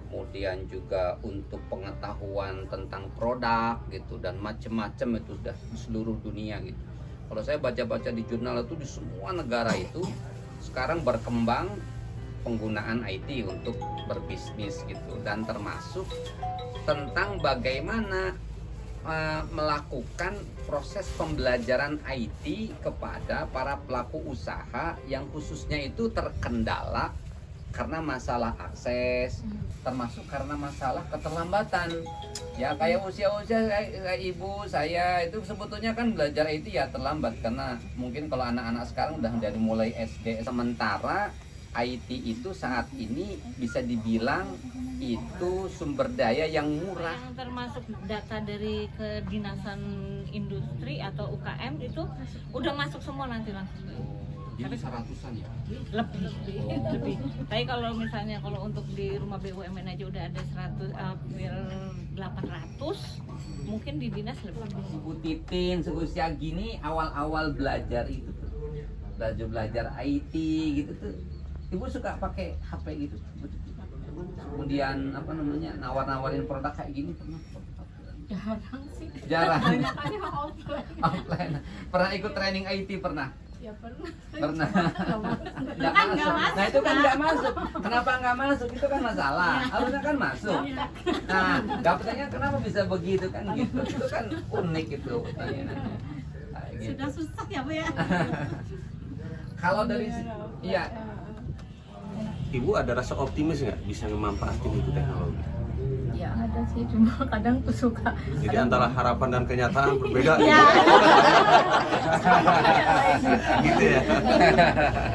kemudian juga untuk pengetahuan tentang produk gitu, dan macam-macam itu sudah di seluruh dunia gitu. Kalau saya baca-baca di jurnal itu, di semua negara itu sekarang berkembang penggunaan IT untuk berbisnis gitu, dan termasuk tentang bagaimana melakukan proses pembelajaran IT kepada para pelaku usaha yang khususnya itu terkendala karena masalah akses, termasuk karena masalah keterlambatan. Ya kayak usia-usia kayak ibu saya itu sebetulnya kan belajar IT ya terlambat, karena mungkin kalau anak-anak sekarang udah dari mulai SD. Sementara IT itu saat ini bisa dibilang itu sumber daya yang murah. Yang termasuk data dari kedinasan industri atau UKM itu udah masuk semua nanti langsung. Jadi seratusan ya? Lebih. Tapi kalau misalnya kalau untuk di rumah BUMN aja udah ada 800, mungkin di dinas lebih. Ibu Titin seusia gini awal-awal belajar itu tuh, belajar IT gitu tuh, ibu suka pakai HP gitu, kemudian apa namanya, nawar-nawarin produk kayak gini pernah? Jarang sih. Jarang. Banyakannya Offline. Pernah ikut training IT pernah? Ya pernah. Pernah. Nggak Kan masuk. nggak masuk. Nah itu kan nggak masuk. Kenapa nggak masuk? Itu kan masalah. Harusnya kan masuk. Nah, dapetnya kenapa bisa begitu kan gitu? Itu kan unik itu pertanyaannya. Nah, gitu. Sudah susah ya Bu ya. Kalau dari iya, Ibu ada rasa optimis nggak bisa memanfaatin itu teknologi? Ya ada sih, cuma kadang tuh suka. Jadi antara harapan dan kenyataan berbeda. Ya. Gitu ya.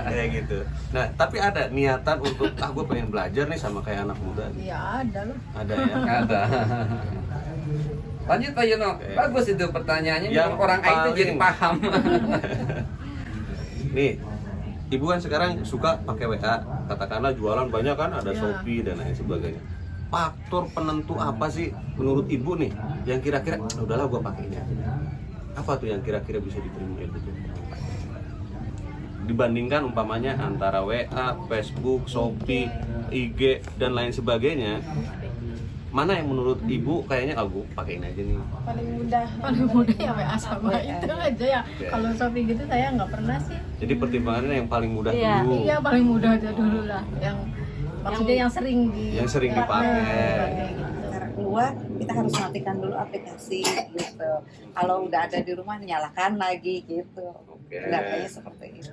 Kayak gitu. Nah, tapi ada niatan untuk gue pengen belajar nih sama kayak anak muda. Ya ada loh. Ada ya. ada. Lanjut Pak Yono. Oke. Bagus itu pertanyaannya, Yang orang IT paling- jadi paham. Nih, Ibu kan sekarang suka pakai WA, katakanlah jualan banyak kan, ada Shopee dan lain sebagainya. Faktor penentu apa sih menurut Ibu nih yang kira-kira udahlah gua pakai ini aja. Apa tuh yang kira-kira bisa diterima itu tuh? Dibandingkan umpamanya antara WA, Facebook, Shopee, IG dan lain sebagainya, mana yang menurut Ibu kayaknya aku pakai ini aja nih? Paling mudah Ya WA sama itu aja ya. Oke. Kalau Shopee gitu saya nggak pernah sih. Jadi pertimbangannya yang paling mudah Iya, dulu. iya paling mudah aja dulu lah. Yang maksudnya yang sering Yang sering dipakai. gitu. cara keluar kita harus matikan dulu aplikasi gitu. Kalau udah ada di rumah nyalakan lagi gitu. Oke. Nggak, kayaknya seperti itu.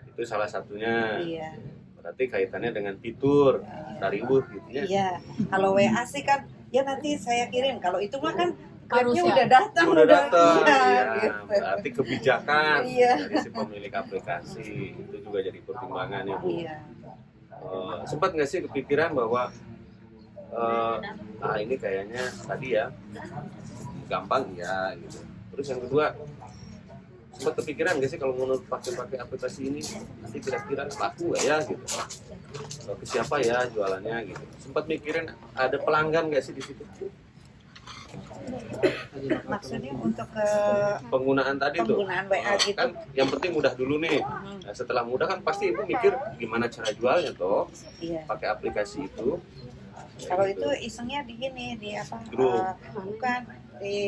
Itu salah satunya. Iya. Berarti kaitannya dengan fitur dari Ibu gitu ya. Iya. Kalau WA sih kan ya nanti saya kirim. Kalau itu mah kan Harus klepnya ya. udah datang Udah datang, Iya, ya, gitu. berarti kebijakan Iya. dari si pemilik aplikasi itu juga jadi pertimbangan ya Bu. Iya. Sempat nggak sih kepikiran bahwa ini kayaknya tadi ya gampang ya gitu. Terus yang kedua, sempat kepikiran nggak sih kalau menurut pakai aplikasi ini nanti kira-kira laku nggak ya gitu? Ke siapa ya jualannya gitu? Sempat mikirin ada pelanggan nggak sih di situ? Maksudnya untuk ke Penggunaan tadi tuh penggunaan WA gitu. kan yang penting mudah dulu nih. Nah, setelah mudah kan pasti Ibu mikir gimana cara jualnya toh Iya. pakai aplikasi itu. Kalau Gitu. itu isengnya di gini, di apa? Grup. Bukan di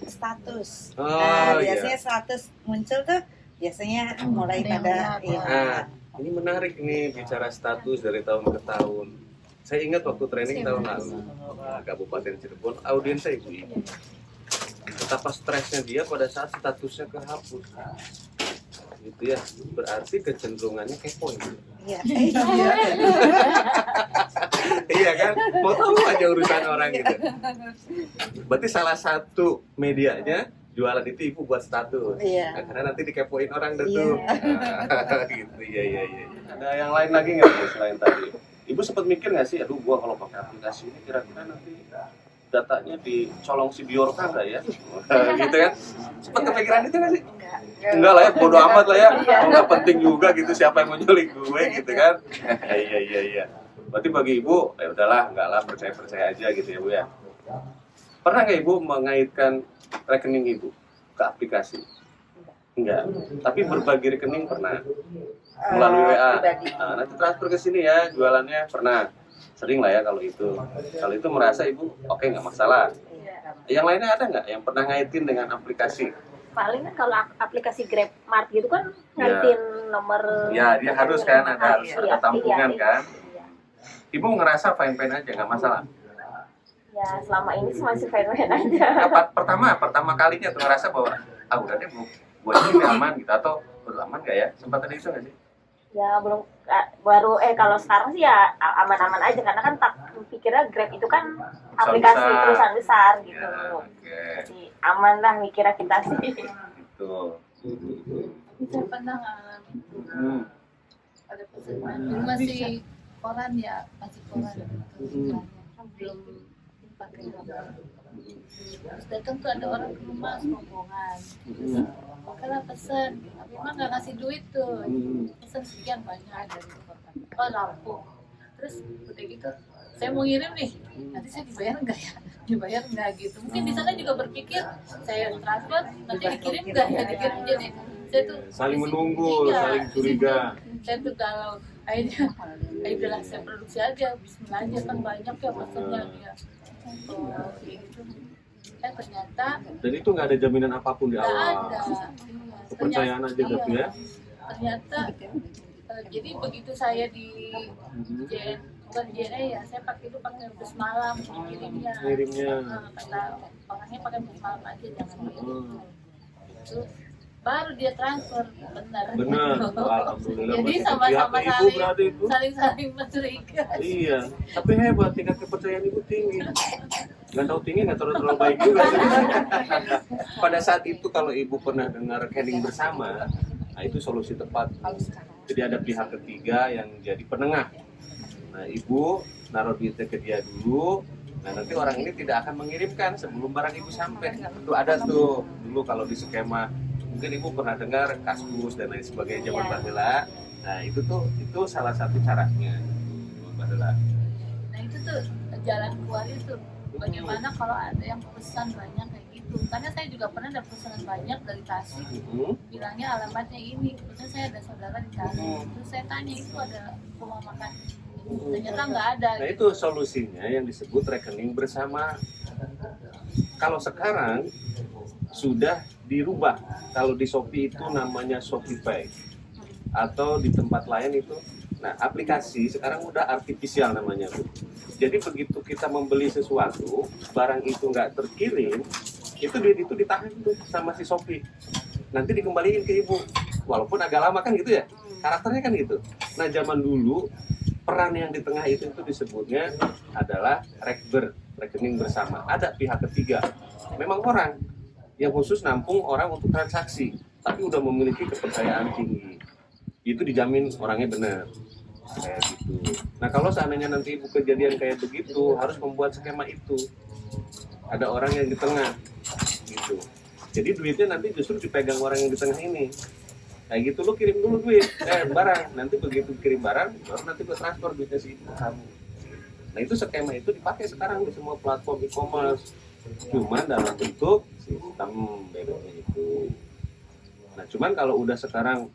status. Oh, Nah, iya. biasanya status muncul tuh biasanya mulai Ada yang pada lihat, iya. Nah, ini menarik nih bicara status dari tahun ke tahun. Saya ingat waktu training tahun lalu di Kabupaten Cirebon, audiens saya ibu-ibu. Betapa stresnya dia pada saat statusnya kehapus. Gitu ya, berarti kecenderungannya kepo gitu. Iya. Iya kan, mau tahu aja urusan orang gitu. Berarti salah satu medianya jualan itu Ibu buat status. Iya. Nah, karena nanti dikepoin orang deh Iya. tuh. Gitu, iya. Ada yang lain lagi nggak Bu selain tadi? Ibu sempat mikir nggak sih, aduh gua kalau pakai aplikasi ini kira-kira nanti datanya dicolong si Biorka nggak ya? Gitu kan? Sempat kepikiran itu nggak sih? Enggak lah ya, bodo amat lah ya. Nggak penting juga gitu siapa yang mau nyulik gue gitu kan? Iya. Berarti bagi Ibu, ya udahlah, enggak lah, percaya aja gitu ya Bu ya. Pernah nggak Ibu mengaitkan rekening Ibu ke aplikasi? Enggak. Tapi berbagi rekening pernah melalui WA. Pribadi. Nah, nanti transfer ke sini ya, jualannya pernah. Sering lah ya kalau itu. Kalau itu merasa ibu oke nggak masalah. Yang lainnya ada nggak yang pernah ngaitin dengan aplikasi? Paling kan kalau aplikasi Grab Mart gitu kan ngaitin nomor. Ya dia harus kan ada Iya, tampungan iya, kan. iya. Ibu ngerasa fine-fine aja nggak masalah. Ya selama ini sih masih fine-fine aja. Pertama kalinya tuh ngerasa bahwa udah deh buat ini aman gitu atau udah aman gak ya? Sempat ada itu nggak sih? Ya belum baru kalau sekarang sih ya aman-aman aja karena kan tak pikirnya Grab itu kan aplikasi besar. perusahaan besar gitu. Ya, oke. Jadi aman lah mikirnya kita sih. Gitu. Saya pernah ngalamin Hmm. ada pesanan dulu masih koran ya, masih koran gitu. Belum pakai HP. Terus datang tuh ada orang ke rumah serombongan. Oke lah pesen, tapi emang nggak ngasih duit tuh. Pesen sekian banyak dari kota. Oh Lampung. Terus udah gitu, saya mau ngirim nih. Nanti saya dibayar nggak ya? Dibayar nggak gitu. Mungkin di sana juga berpikir saya transfer, nanti dikirim nggak ya? Dikirim jadi saya tuh Saling menunggu, Iya. saling curiga. Saya tuh kalau akhirnya udahlah saya produksi aja, Bismillah aja kan banyak ya pesennya ya. Oh, kayak gitu. Ternyata Dan itu nggak ada jaminan apapun di nggak awal. ada. Kepercayaan aja Iya. gitu ya. Ternyata jadi begitu saya di bukan JNE ya, saya pakai bus malam kirimnya. Ngirimnya. Kata orangnya pakai bus malam aja jangan gitu. Itu baru dia transfer benar. Benar. Alhamdulillah. Jadi masih sama-sama pihak ibu berarti itu. saling mencurigai. Iya, tapi hebat tingkat kepercayaan ibu tinggi. Nggak tahu tinggi, nggak tahu terlalu baik juga. Pada saat itu kalau ibu pernah dengar rekening bersama, nah itu solusi tepat. Jadi ada pihak ketiga yang jadi penengah. Nah ibu naruh duitnya ke dia dulu. Nah nanti orang ini tidak akan mengirimkan sebelum barang ibu sampai. Itu ada tuh dulu kalau di skema. Mungkin ibu pernah dengar Kaskus dan lain sebagainya zaman Baheula. Nah itu salah satu caranya Baheula. Nah itu tuh jalan keluarnya tuh bagaimana kalau ada yang pesan banyak kayak gitu, karena saya juga pernah ada pesanan banyak dari Tasik, bilangnya alamatnya ini, kemudian saya ada saudara di Tasik, terus saya tanya itu ada rumah makan, ternyata nggak ada. Nah itu solusinya yang disebut rekening bersama. Kalau sekarang sudah dirubah, kalau di Shopee itu namanya Shopee Pay atau di tempat lain itu. Nah aplikasi sekarang udah artifisial namanya Bu. Jadi begitu kita membeli sesuatu, barang itu nggak terkirim, itu duit itu ditahan tuh sama si Shopee. Nanti dikembaliin ke ibu, walaupun agak lama kan gitu ya, karakternya kan gitu. Nah zaman dulu peran yang di tengah itu disebutnya adalah rekber, rekening bersama. Ada pihak ketiga, memang orang yang khusus nampung orang untuk transaksi, tapi udah memiliki kepercayaan tinggi. Itu dijamin orangnya benar. Kayak gitu. Nah kalau seandainya nanti ibu kejadian kayak begitu, harus membuat skema itu. Ada orang yang di tengah, gitu. Jadi duitnya nanti justru dipegang orang yang di tengah ini. Kayak gitu, lu kirim dulu duit, barang. Nanti begitu kirim barang, baru nanti gue transfer duitnya si ibu kamu. Nah itu skema itu dipakai sekarang di semua platform e-commerce. Cuman dalam bentuk sistem bedanya itu. Nah cuman kalau udah sekarang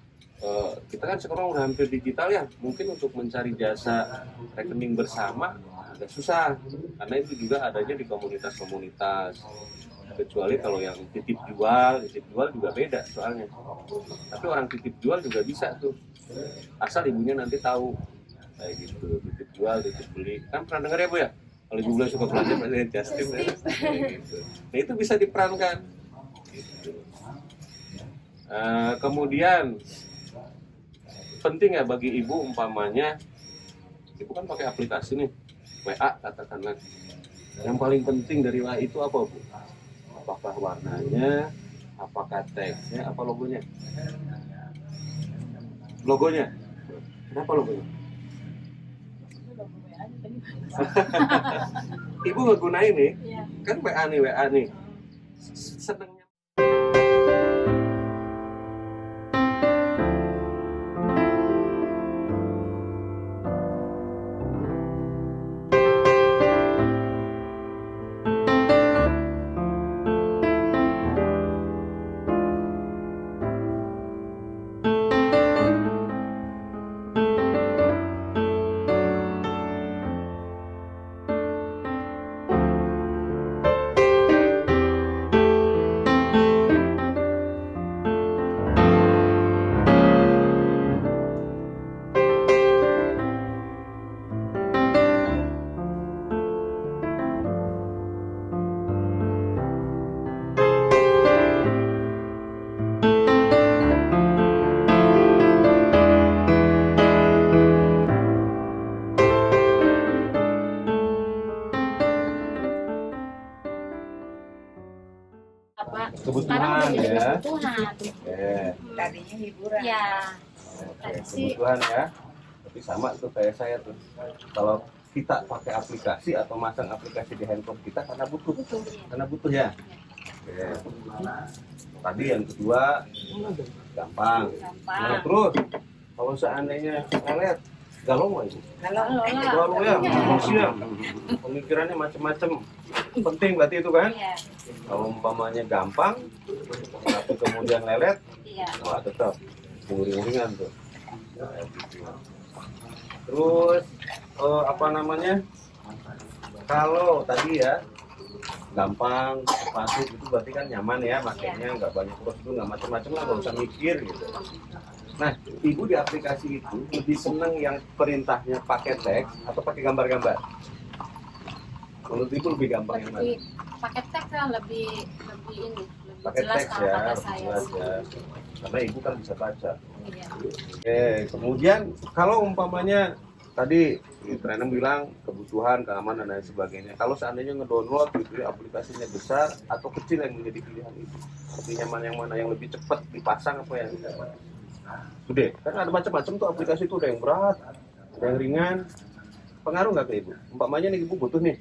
kita kan sekarang udah hampir digital ya, mungkin untuk mencari jasa rekening bersama agak susah karena itu juga adanya di komunitas-komunitas, kecuali kalau yang titip jual juga beda soalnya. Tapi orang titip jual juga bisa tuh, asal ibunya nanti tahu kayak gitu, titip jual, titip beli. Kan pernah dengar ya Bu ya, kalau ibu boleh suka belanja pada Justin ya, gitu. Nah itu bisa diperankan gitu. Kemudian penting ya bagi ibu umpamanya ibu kan pakai aplikasi nih WA katakanlah, yang paling penting dari WA itu apa Bu? Apakah warnanya, apakah teksnya, apa logonya? Logonya? Kenapa logonya? Ibu ngegunain nih, kan WA nih senengnya. kebutuhan ya. Kebutuhan. Oke. Tadinya hiburan. Ya. Oke, kebutuhan ya. Tapi sama tuh kayak saya tuh. Kalau kita pakai aplikasi atau masang aplikasi di handphone kita karena butuh. Karena butuh ya. Oke. Tadi yang kedua gampang. Nah, terus kalau seandainya lelet, galau nggak itu? Galau ya, manusia. Pemikirannya macam-macam. Penting berarti itu kan? Iya. Kalau umpamanya gampang, tapi kemudian lelet, Iya. wah tetap uring-uringan tuh. Nah, gitu. Terus apa namanya? Kalau tadi ya gampang, cepat itu berarti kan nyaman ya, makanya nggak banyak prosedur, nggak macam-macam lah, nggak usah mikir gitu. Nah, ibu di aplikasi itu lebih seneng yang perintahnya pakai teks atau pakai gambar-gambar? Menurut ibu lebih gampang yang mana? Lebih pakai teks ya, lebih ini, lebih Pakai jelas teks kalau ya, kata lebih saya jelas sih. ya. Karena ibu kan bisa baca. Iya. Oke, kemudian kalau umpamanya tadi trainer bilang kebutuhan, keamanan dan sebagainya. Kalau seandainya ngedownload gitu ya, aplikasinya besar atau kecil yang menjadi pilihan itu. Lebih nyaman yang mana, yang lebih cepat dipasang apa yang gede? Kan ada macam-macam tuh aplikasi itu, ada yang berat, ada yang ringan. Pengaruh nggak ke ibu? Umpamanya nih ibu butuh nih,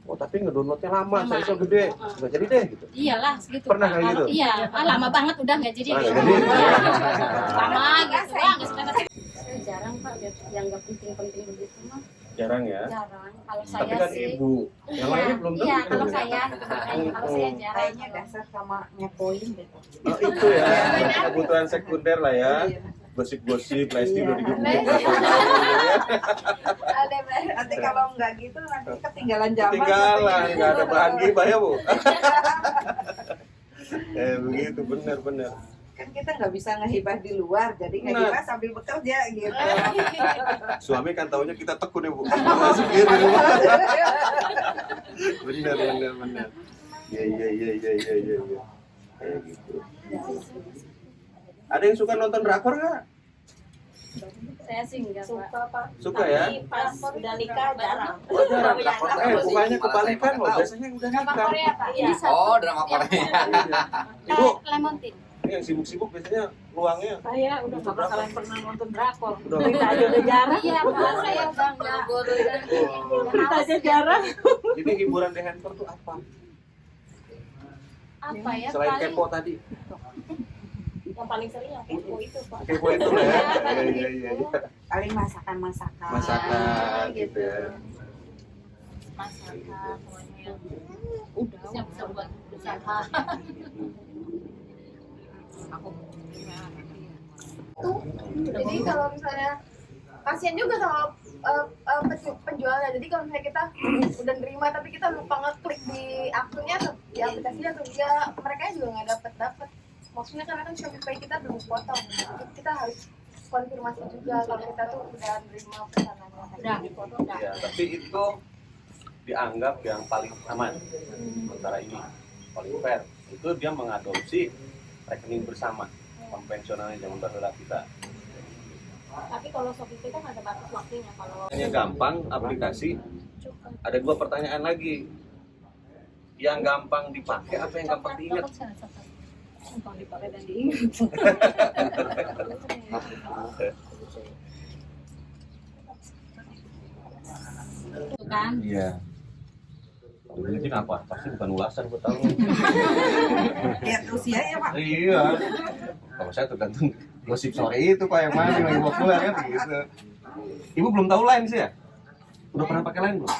oh tapi ngedownloadnya lama, saya iso gede, nggak jadi deh gitu. Iyalah segitu. Pernah Pak. kayak gitu? Iya, lama banget udah nggak jadi. Ah, nggak jadi. Lama gitu, nggak suka. Saya jarang Pak yang nggak penting-penting begitu mah. Jarang ya. Jarang. Kalau Tapi saya kan sih. ibu, yang lainnya belum tentu. Iya, kalau saya kalau saya jarang. Kayaknya dasar sama ngepoin deh. Oh, itu ya, kebutuhan sekunder lah ya. Gosip-gosip, Lesti udah digigit. Ada nanti kalau nggak gitu nanti ketinggalan zaman. Ketinggalan, nggak ada bahan gibah ya bu. Begitu, benar-benar. Kan kita nggak bisa ngehibah di luar, jadi Nah. ngehibah sambil bekerja gitu. Suami kan taunya kita tekun ya bu. Sendiri di rumah. Benar. Iya. Kayak gitu. Ada yang suka nonton drakor nggak? Saya sih enggak Pak. Suka ya? Tapi pas udah nikah jarang. Oh, jarang drakor. Bukannya kebalikan loh. Biasanya yang udah Drama nikah. Korea Pak. Iya. Oh, drama Korea. Ibu, Lemon Tea. ini yang sibuk-sibuk biasanya luangnya. Saya udah gak bakalan pernah nonton drakor. Udah. Kita aja udah jarang. Iya, Pak. Saya udah enggak. Kita aja jarang. Jadi hiburan di handphone tuh apa? Apa ya? Selain Paling kepo tadi. Yang paling sering yang kepo itu, Pak. Kepo itu lah ya. Iya. Paling masakan-masakan. Masakan gitu ya. masakan semuanya yang bisa buat usaha. Jadi kalau misalnya kasihan juga sama penjualnya. Jadi kalau misalnya kita udah nerima tapi kita lupa ngeklik di akunnya tuh, di aplikasinya tuh, ya mereka juga nggak dapet. Maksudnya karena kan Shopee kita belum potong, jadi kita harus konfirmasi juga kalau kita tuh udah nerima pesanannya. Udah dipotong udah. Ya, tapi itu dianggap yang paling aman sementara ini, paling fair. Itu dia mengadopsi rekening bersama konvensionalnya zaman bahula kita. Tapi kalau Shopee kita nggak ada batas waktunya. Kalau Hanya gampang aplikasi. Ada dua pertanyaan lagi. Yang gampang dipakai apa yang gampang diingat? gampang dipakai dan diingat. Itu kan. Iya. Ini apa? Pasti bukan ulasan, gue tahu. Lihat usia ya Pak. Iya. Kalau saya tergantung gosip sore itu Pak yang mana yang lagi populer kan gitu. Ibu belum tahu lain sih ya? Udah pernah pakai lain belum?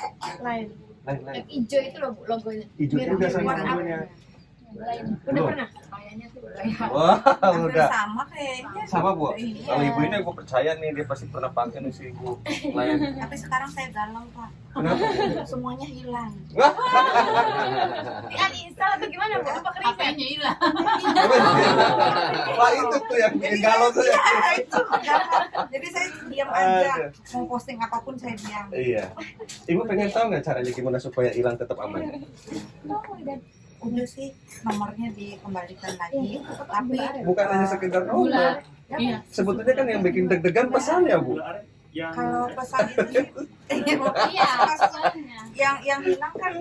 Lain. Lain. Yang hijau itu loh logonya. Hijau juga sama Warna apa? hijaunya. Lain. Belum. Udah pernah? Kayaknya sih udah. Wah, Hampir udah. sama kayaknya. Sama Bu. Iya. Kalau ibu ini gue percaya nih dia pasti pernah pakai nih si ibu lain. Tapi sekarang saya galau Pak. Kenapa? Semuanya hilang. Di uninstall atau gimana Bu? Apa ke reset? HP-nya hilang. Wah itu tuh yang bikin galau tuh ya. Iya, itu galau. Jadi saya diam aja. Aduh. Mau posting apapun saya diam. Iya. Ibu pengen tahu nggak caranya gimana supaya hilang tetap aman? Udah sih nomornya dikembalikan lagi. Tapi Bukan hanya sekedar nomor. Iya. Sebetulnya kan yang bikin deg-degan pesannya Bu. kalau pesan itu sih Iya, soalnya. yang hilang kan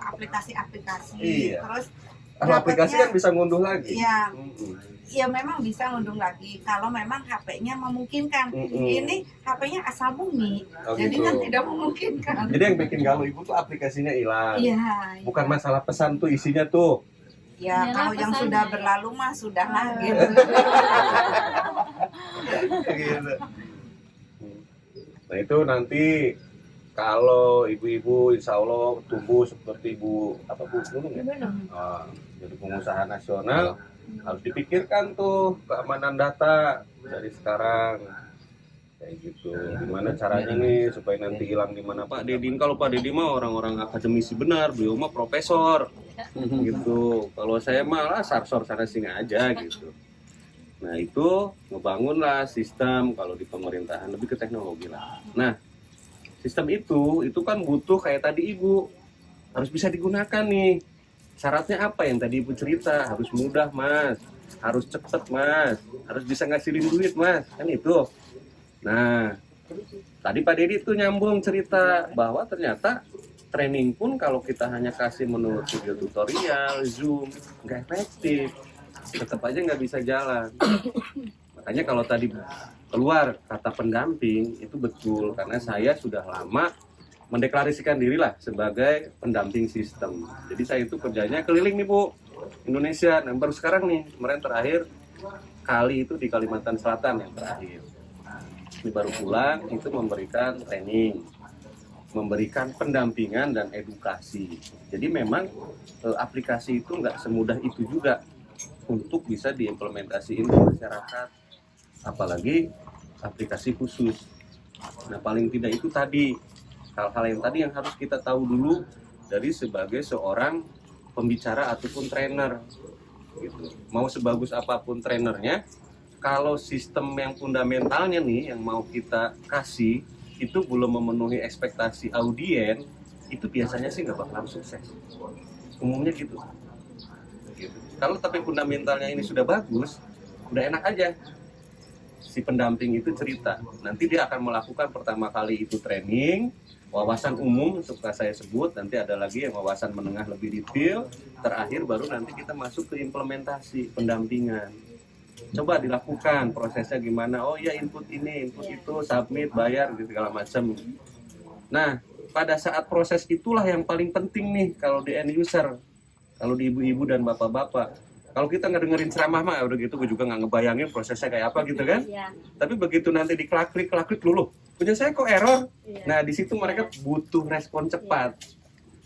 aplikasi-aplikasi. Iya. Terus Kalau aplikasi kan bisa ngunduh lagi. Ya, Mm-mm. ya memang bisa ngunduh lagi kalau memang HP-nya memungkinkan. Mm-mm. Ini HP-nya asal bunyi, Oh, jadi gitu. kan tidak memungkinkan. Jadi yang bikin galau ibu tuh aplikasinya hilang. Iya. Bukan masalah pesan tuh isinya tuh. Ya, Iyalah kalau yang pesannya. sudah berlalu mah sudahlah gitu. Gitu. Nah itu nanti kalau ibu-ibu insya Allah tumbuh seperti ibu apa Bu Nunung ya? Ah, jadi pengusaha nasional harus dipikirkan tuh keamanan data dari sekarang kayak gitu. Gimana caranya nih supaya nanti hilang di mana Pak Deddy? Kalau Pak Deddy mah orang-orang akademisi benar, beliau mah profesor gitu. Kalau saya malah sarsor sana sini aja gitu. Nah itu ngebangunlah sistem kalau di pemerintahan lebih ke teknologi lah. Nah sistem itu kan butuh kayak tadi ibu harus bisa digunakan nih. Syaratnya apa yang tadi ibu cerita? Harus mudah mas, harus cepet mas, harus bisa ngasilin duit mas, kan itu. Nah tadi Pak Deddy tuh nyambung cerita bahwa ternyata training pun kalau kita hanya kasih menurut video tutorial, Zoom, nggak efektif. Tetap aja nggak bisa jalan. Makanya kalau tadi keluar kata pendamping itu betul karena saya sudah lama mendeklarasikan dirilah sebagai pendamping sistem. Jadi saya itu kerjanya keliling nih Bu Indonesia. Nah baru sekarang nih kemarin terakhir kali itu di Kalimantan Selatan yang terakhir. Ini baru pulang itu memberikan training, memberikan pendampingan dan edukasi. Jadi memang aplikasi itu nggak semudah itu juga untuk bisa diimplementasiin di masyarakat, apalagi aplikasi khusus. Nah paling tidak itu tadi hal-hal yang tadi yang harus kita tahu dulu dari sebagai seorang pembicara ataupun trainer gitu. Mau sebagus apapun trainernya, kalau sistem yang fundamentalnya nih yang mau kita kasih itu belum memenuhi ekspektasi audien, itu biasanya sih nggak bakalan sukses. Umumnya gitu. Kalau tapi fundamentalnya ini sudah bagus, udah enak aja. Si pendamping itu cerita. Nanti dia akan melakukan pertama kali itu training, wawasan umum suka saya sebut, nanti ada lagi yang wawasan menengah lebih detail, terakhir baru nanti kita masuk ke implementasi pendampingan. Coba dilakukan prosesnya gimana, oh ya input ini, input itu, submit, bayar, gitu segala macam. Nah, pada saat proses itulah yang paling penting nih kalau di end user. Kalau di ibu-ibu dan bapak-bapak, kalau kita ngedengerin ceramah mah udah gitu, gue juga nggak ngebayangin prosesnya kayak apa gitu kan. Iya. Tapi begitu nanti diklik dulu, punya saya kok error. Iya. Nah di situ mereka butuh respon cepat.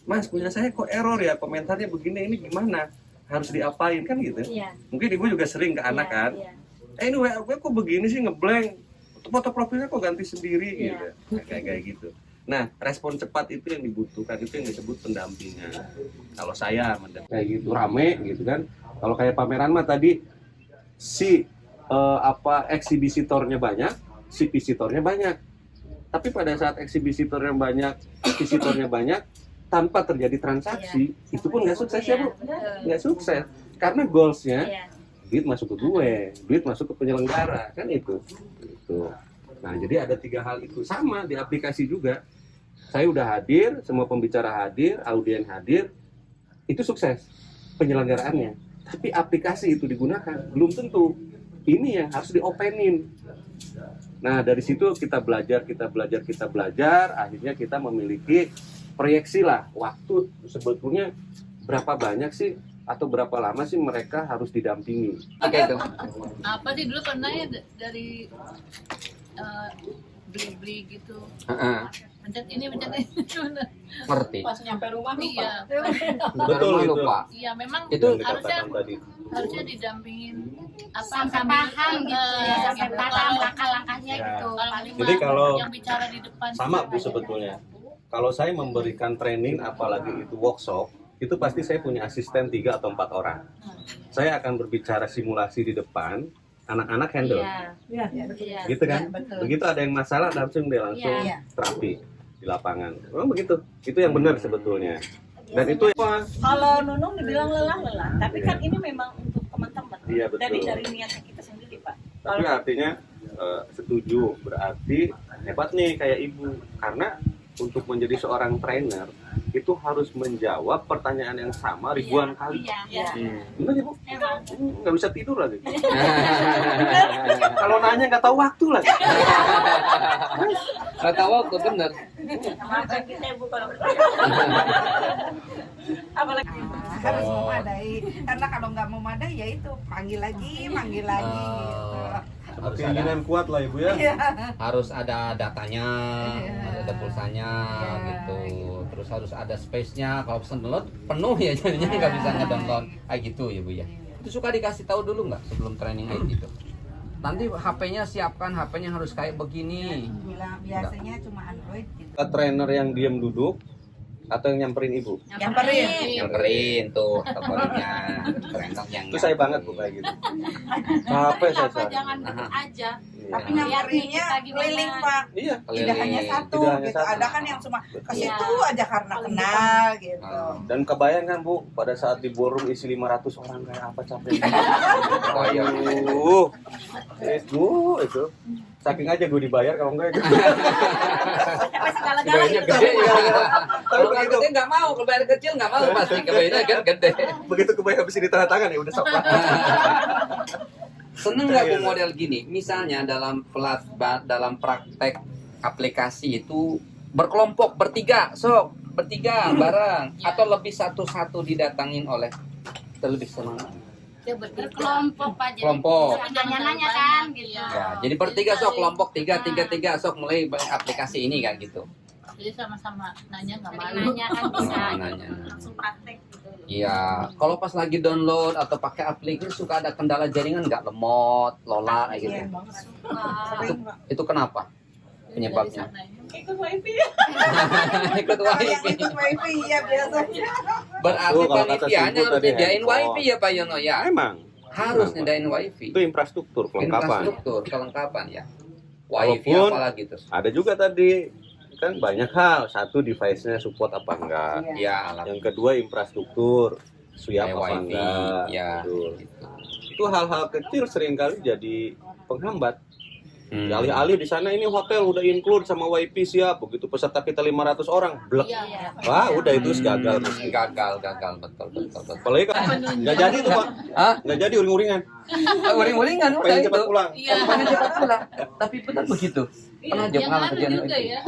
Mas, punya saya kok error ya, komentarnya begini, ini gimana? Harus diapain kan gitu. Iya. Mungkin ibu juga sering ke anak kan. Iya. Ini WA gue kok begini sih ngeblank. Foto profilnya kok ganti sendiri Iya. gitu. Nah, kayak gitu. Nah, respon cepat itu yang dibutuhkan, itu yang disebut pendampingan. Kalau saya kayak gitu rame gitu kan. Kalau kayak pameran mah tadi si eksibisitornya banyak, si visitornya banyak. Tapi pada saat eksibisitornya banyak, visitornya banyak, tanpa terjadi transaksi, itu pun nggak sukses ya Bu, nggak sukses. Karena goalsnya Iya. duit masuk ke gue, duit masuk ke penyelenggara, kan itu. Gitu. Nah, jadi ada 3 hal itu sama di aplikasi juga. Saya udah hadir, semua pembicara hadir, audien hadir, itu sukses penyelenggaraannya. Tapi aplikasi itu digunakan belum tentu. Ini yang harus diopenin. Nah, dari situ kita belajar, akhirnya kita memiliki proyeksi lah waktu sebetulnya berapa banyak sih atau berapa lama sih mereka harus didampingi. Oke itu. Apa sih dulu pernah ya dari beli-beli gitu, pencet ini Ngerti. Pas nyampe rumah iya Betul Baru itu. lupa. iya memang Itu Yang harusnya dikatakan tadi. didampingin apa Sampai paham gitu ya, sampai paham langkah-langkahnya Ya. gitu. Paling Jadi kalau yang bicara di depan sama Bu sebetulnya. Kalau saya memberikan training apalagi itu workshop, itu pasti saya punya asisten 3 atau 4 orang. Saya akan berbicara simulasi di depan, anak-anak handle. Iya. Iya. Gitu kan? Iya, betul. Begitu ada yang masalah langsung Iya. terapi di lapangan. Memang begitu. Itu yang benar sebetulnya. Dan itu apa? Kalau Nunung dibilang lelah, tapi kan ini memang untuk teman-teman. Iya, betul. Jadi dari niatnya kita sendiri, Pak. Tapi artinya setuju, berarti hebat nih kayak ibu. Karena untuk menjadi seorang trainer itu harus menjawab pertanyaan yang sama ribuan kali. Iya. Benar ya Bu? Emang. Nggak bisa tidur lagi. Kalau nanya nggak tahu waktu lagi. Nggak tahu waktu bener. Mata kita Bu kalau apalagi Harus memadai, karena kalau nggak memadai ya itu manggil lagi gitu. Harus ada, Keinginan kuat lah Ibu ya. harus ada datanya, Iya. harus ada pulsanya Iya. gitu. Terus harus ada space-nya. Kalau pesen download penuh ya jadinya nggak bisa ngedownload. Kayak gitu ya Bu ya. Itu suka dikasih tahu dulu nggak sebelum training IT itu? Nanti HP-nya siapkan, HP-nya harus kayak begini. Biasanya cuma Android gitu. Trainer yang diam duduk atau yang nyamperin Ibu? Nyamperin tuh teleponnya. Trainer yang Itu saya banget Bu kayak gitu. Capek saya Kenapa sehari. jangan duduk aja? Tapi Iya. nyamperinnya keliling Pak. Iya. Tidak hanya satu Tidak hanya gitu. satu. Ada kan yang cuma ke Iya. situ aja karena kenal gitu. Dan kebayang kan Bu, pada saat di ballroom isi 500 orang kayak apa capeknya. Oh iya. Bu, itu. Saking aja gue dibayar kalau enggak gitu. Kebayanya gede ya. Kalau nggak gede nggak mau, kebayar kecil nggak mau pasti kebayanya kan gede. Begitu kebayang habis ini tanda tangan ya udah sok. Seneng nggak Bu model gini? Misalnya dalam dalam praktek aplikasi itu berkelompok bertiga, sok bertiga bareng atau lebih satu-satu didatangin oleh lebih senang. Dia berkelompok Pak. Jadi Kelompok. bisa nanya-nanya kan gitu. Ya, jadi bertiga sok kelompok tiga sok mulai aplikasi ini kan gitu. Jadi sama-sama nanya nggak malu. nanya kan bisa Nanya. langsung praktek gitu. Iya, kalau pas lagi download atau pakai aplikasi suka ada kendala jaringan nggak lemot, lola kayak gitu. Itu kenapa? Penyebabnya. Ikut wifi Ikut Kalau yang wifi. ikut wifi ya biasanya. Berarti Oh, kalau kata panitianya Simpu harus tadi nyediain handphone. wifi ya Pak Yono ya. Emang Harus nyediain wifi. itu infrastruktur kelengkapan. Infrastruktur kelengkapan ya. Wifi Walaupun- apalagi terus. Ada juga tadi kan banyak hal. Satu device-nya support apa enggak. Ya, alat Yang kedua infrastruktur siap kayak apa wifi enggak. ya. Betul. Gitu. Itu hal-hal kecil seringkali jadi penghambat. Hmm. Alih-alih di sana ini hotel udah include sama wifi siap, begitu peserta kita 500 orang, blek. Iya. Wah, udah itu gagal. Gagal betul. Apalagi kan nggak jadi tuh Pak, Hah? nggak jadi uring-uringan, Uring-uringan udah pengen itu. cepat pulang. Iya. Pengen cepat pulang. Tapi benar begitu. Pernah aja Yang pengalaman ngaruh kejadian juga itu. ya.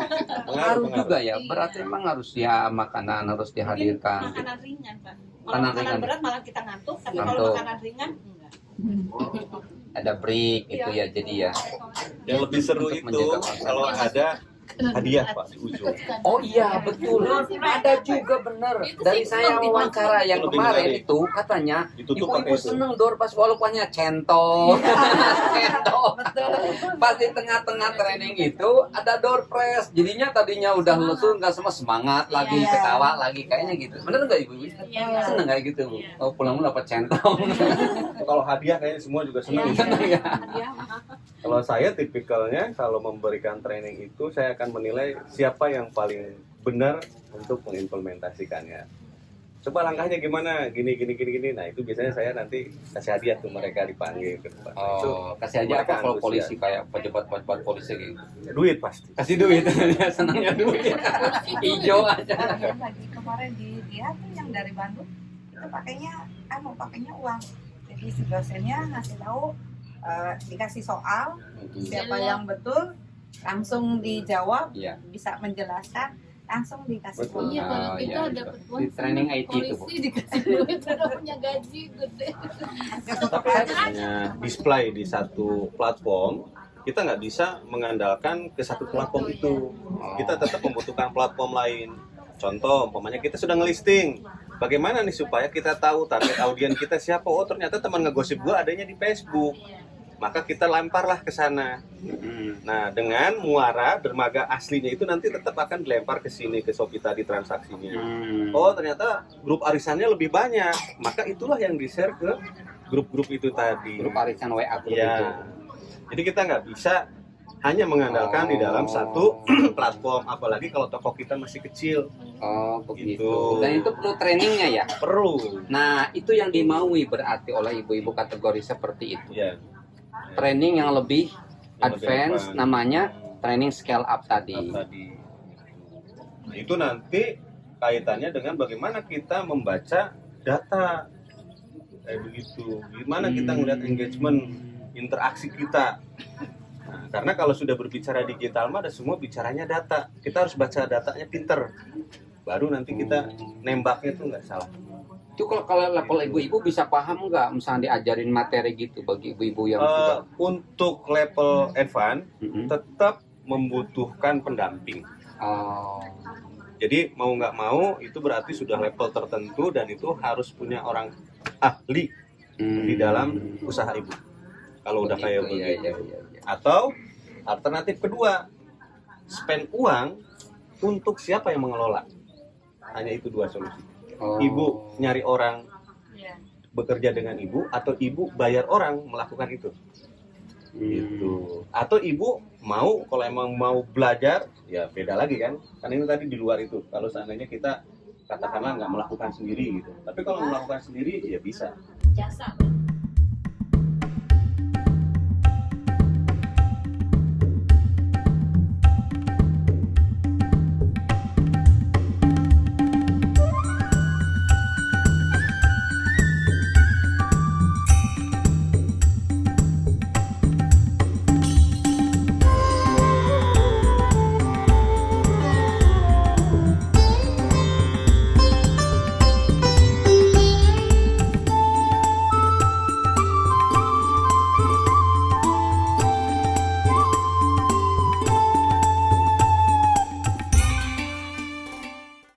Pengaruh juga ya. Iya. Berarti emang harus ya makanan harus dihadirkan. Makanan ringan Pak. Kalau Makanan makanan ringan. berat malah kita ngantuk, tapi Ngantuk. kalau makanan ringan enggak. Ada break gitu ya. Jadi ya. Yang lebih seru Untuk itu menjaga konsen. kalau ada hadiah Pak di ujung. Oh iya betul. Ada juga bener. Itu Dari sih saya lebih wawancara yang lebih kemarin menarik. itu katanya Ditutup pakai ibu-ibu itu. seneng door pas walaupun centong. Centong. Pas di tengah-tengah training itu ada door press. Jadinya tadinya udah lesu nggak semua semangat lagi Iya. ketawa lagi kayaknya gitu. Bener nggak ibu? Iya. Seneng kayak gitu Bu. Oh pulang dapat centong. Kalau hadiah kayaknya semua juga senang. Seneng ya. Kalau saya tipikalnya kalau memberikan training itu saya akan menilai siapa yang paling benar untuk mengimplementasikannya. Coba langkahnya gimana? Gini. Nah itu biasanya saya nanti kasih hadiah tuh mereka dipanggil ke depan. Itu Oh, kasih aja apa mereka kalau antusias. polisi kayak pejabat polisi gitu. Duit pasti. Kasih duit, dia senangnya duit. Hijau aja. Yang lagi kemarin di dia tuh yang dari Bandung itu pakainya uang. Jadi si dosennya ngasih tahu dikasih soal siapa yang betul langsung dijawab, Iya. bisa menjelaskan langsung dikasih Betul. uang. Iya, kalau Oh, kita iya, dapat di uang training sama IT itu, Bu. polisi dikasih duit udah punya gaji gede. Tapi hanya display di satu platform, kita nggak bisa mengandalkan ke satu platform itu. Kita tetap membutuhkan platform lain. Contoh, umpamanya kita sudah ngelisting. Bagaimana nih supaya kita tahu target audiens kita siapa? Oh ternyata teman ngegosip gua adanya di Facebook. Maka kita lemparlah ke sana. Nah, dengan muara dermaga aslinya itu nanti tetap akan dilempar ke sini ke Shopee tadi transaksinya. Oh, ternyata grup arisannya lebih banyak. Maka itulah yang di-share ke grup-grup itu tadi. Grup arisan WA grup itu. Ya. Jadi kita nggak bisa hanya mengandalkan di dalam satu platform, apalagi kalau toko kita masih kecil. Oh, begitu. Gitu. Dan itu perlu trainingnya ya. Perlu. Nah, itu yang dimaui berarti oleh ibu-ibu kategori seperti itu. Ya. Training yang lebih Yang lebih advance namanya training scale up tadi. Nah, itu nanti kaitannya dengan bagaimana kita membaca data kayak begitu. Gimana kita ngelihat engagement, interaksi kita. Nah, karena kalau sudah berbicara digital mah ada semua bicaranya data. Kita harus baca datanya pinter. Baru nanti kita nembaknya tuh nggak salah. Itu kalau level ibu-ibu bisa paham nggak misalnya diajarin materi gitu bagi ibu-ibu yang sudah Untuk level advance Mm-mm. tetap membutuhkan pendamping. Oh. Jadi mau nggak mau itu berarti sudah level tertentu dan itu harus punya orang ahli di dalam usaha ibu. Kalau udah kayak begitu. Iya. Atau alternatif kedua, spend uang untuk siapa yang mengelola. Hanya itu dua solusi. Oh. Ibu nyari orang Iya. bekerja dengan ibu atau ibu bayar orang melakukan itu. Gitu. Atau ibu mau, kalau emang mau belajar, ya beda lagi kan. Karena ini tadi di luar itu. Kalau seandainya kita katakanlah nggak melakukan sendiri gitu. Tapi kalau melakukan sendiri ya bisa. Jasa.